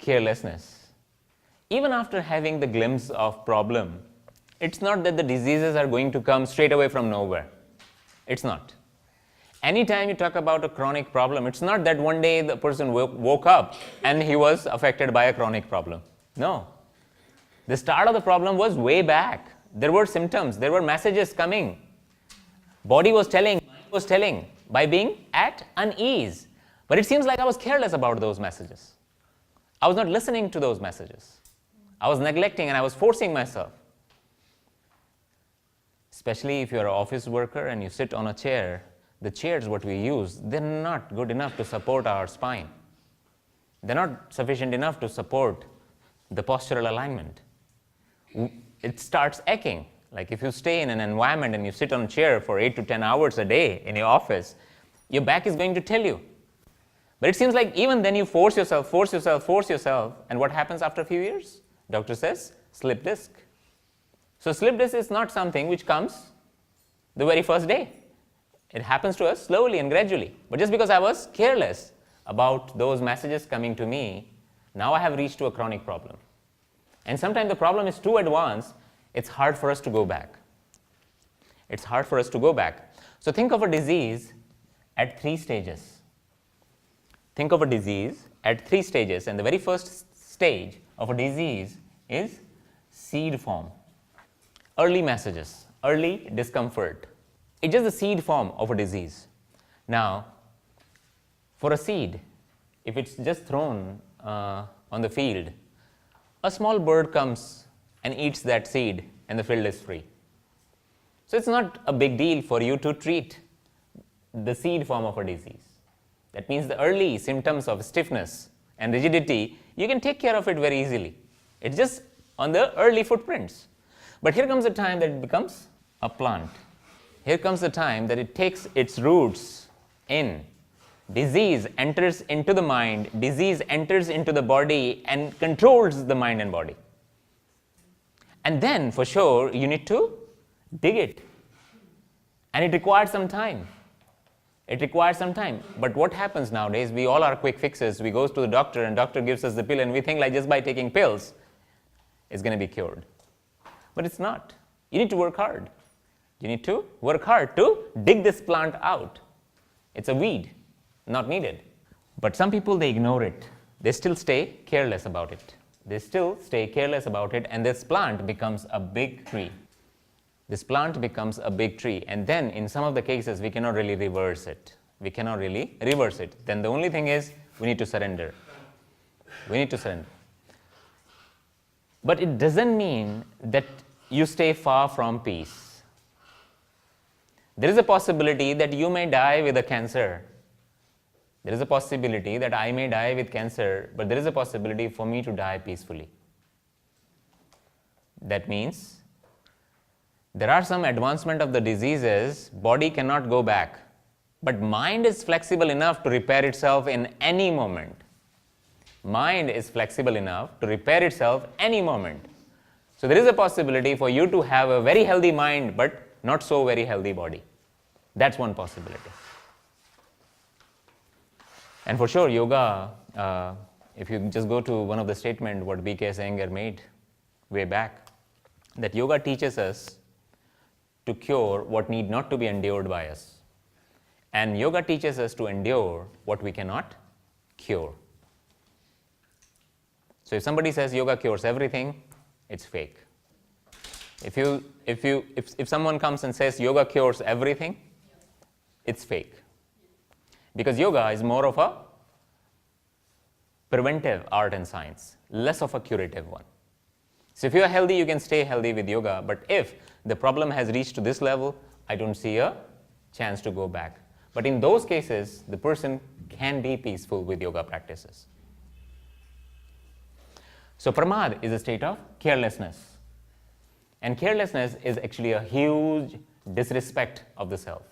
carelessness. Even after having the glimpse of problem, it's not that the diseases are going to come straight away from nowhere. It's not. Anytime you talk about a chronic problem, it's not that one day the person woke up and he was affected by a chronic problem. No. The start of the problem was way back. There were symptoms, there were messages coming. Body was telling, mind was telling, by being at unease. But it seems like I was careless about those messages. I was not listening to those messages. I was neglecting and I was forcing myself. Especially if you're an office worker and you sit on a chair, the chairs what we use, they're not good enough to support our spine. They're not sufficient enough to support the postural alignment. It starts aching. Like if you stay in an environment and you sit on a chair for 8 to 10 hours a day in your office, your back is going to tell you. But it seems like even then you force yourself, and what happens after a few years? Doctor says, slip disc. So slip disc is not something which comes the very first day. It happens to us slowly and gradually. But just because I was careless about those messages coming to me, now I have reached to a chronic problem. And sometimes the problem is too advanced, it's hard for us to go back. It's hard for us to go back. So think of a disease at 3 stages. Think of a disease at 3 stages, and the very first stage of a disease is seed form. Early messages, early discomfort. It's just the seed form of a disease. Now, for a seed, if it's just thrown on the field, a small bird comes and eats that seed and the field is free. So it's not a big deal for you to treat the seed form of a disease. That means the early symptoms of stiffness and rigidity, you can take care of it very easily. It's just on the early footprints. But here comes the time that it becomes a plant. Here comes the time that it takes its roots in. Disease enters into the mind, disease enters into the body and controls the mind and body. And then, for sure, you need to dig it. And it requires some time. It requires some time. But what happens nowadays, we all are quick fixes. We go to the doctor and doctor gives us the pill and we think like just by taking pills, it's going to be cured. But it's not. You need to work hard. You need to work hard to dig this plant out. It's a weed, not needed. But some people, they ignore it. They still stay careless about it. They still stay careless about it, and this plant becomes a big tree. This plant becomes a big tree, and then in some of the cases, we cannot really reverse it. We cannot really reverse it. Then the only thing is, we need to surrender. We need to surrender. But it doesn't mean that you stay far from peace. There is a possibility that you may die with a cancer. There is a possibility that I may die with cancer, but there is a possibility for me to die peacefully. That means there are some advancement of the diseases, body cannot go back, but mind is flexible enough to repair itself in any moment. Mind is flexible enough to repair itself any moment. So there is a possibility for you to have a very healthy mind, but not so very healthy body. That's one possibility. And for sure, yoga, if you just go to one of the statements what B.K. Iyengar made way back, that yoga teaches us to cure what need not to be endured by us. And yoga teaches us to endure what we cannot cure. So if somebody says yoga cures everything, it's fake. If someone comes and says yoga cures everything, it's fake. Because yoga is more of a preventive art and science, less of a curative one. So if you are healthy, you can stay healthy with yoga, but if the problem has reached to this level, I don't see a chance to go back. But in those cases, the person can be peaceful with yoga practices. So pramad is a state of carelessness. And carelessness is actually a huge disrespect of the self.